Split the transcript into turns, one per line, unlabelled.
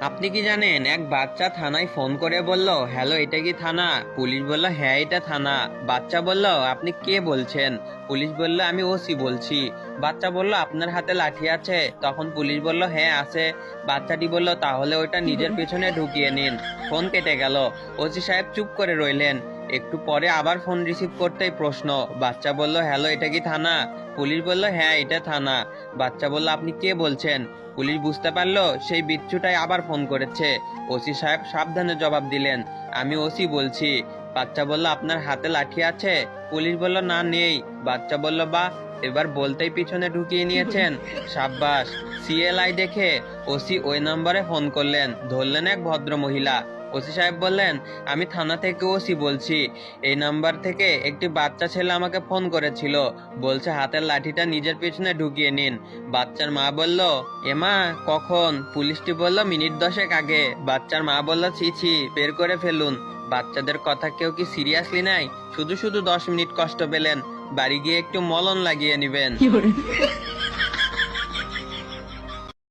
আপনি কি জানেন, এক বাচ্চা থানায় ফোন করে বলল, হ্যালো এটা কি থানা? পুলিশ বলল, হ্যাঁ এটা থানা। বাচ্চা বলল, আপনি কে বলছেন? পুলিশ বলল, আমি ওসি বলছি। বাচ্চা বলল, আপনার হাতে লাঠি আছে? তখন পুলিশ বলল, হ্যাঁ আছে। বাচ্চাটি বলল, তাহলে ওইটা নিজের পেছনে ঢুকিয়ে নিন। ফোন কেটে গেল। ওসি সাহেব চুপ করে রইলেন। একটু পরে আবার ফোন রিসিভ করতেই প্রশ্ন। বাচ্চা বলল, হ্যালো এটা কি থানা? পুলিশ বলল, হ্যাঁ এটা থানা। বাচ্চা বলল, আপনি কে বলছেন? পুলিশ বুঝতে পারলো সেই বিচ্ছুটাই আবার ফোন করেছে। ওসি সাহেব সাবধানে জবাব দিলেন, আমি ওসি বলছি। বাচ্চা বলল, আপনার হাতে লাঠি আছে? পুলিশ বলল, না নেই। বাচ্চা বলল, বাহ, এবার বলতেই পিছনে ঢুকিয়ে নিয়েছেন। সাব্বাস। সিএলআই দেখে ওসি ওই নম্বরে ফোন করলেন। ধরলেন এক ভদ্র মহিলা। ওসি সাহেব বললেন, আমি থানা থেকে ওসি বলছি। এই নাম্বার থেকে একটি বাচ্চা ছেলে আমাকে ফোন করেছিল। বলছে হাতের লাঠিটা নিজের পেছনে ঢুকিয়ে নিন। বাচ্চার মা বলল, এমা কখন? পুলিশটি বলল, মিনিট 10 আগে। বাচ্চার মা বলল, ছি ছি, বের করে ফেলুন। বাচ্চাদের কথা কেউ কি সিরিয়াসলি নাই? শুধু শুধু 10 মিনিট কষ্ট পেলেন। বাড়ি গিয়ে একটু মলম লাগিয়ে নিবেন।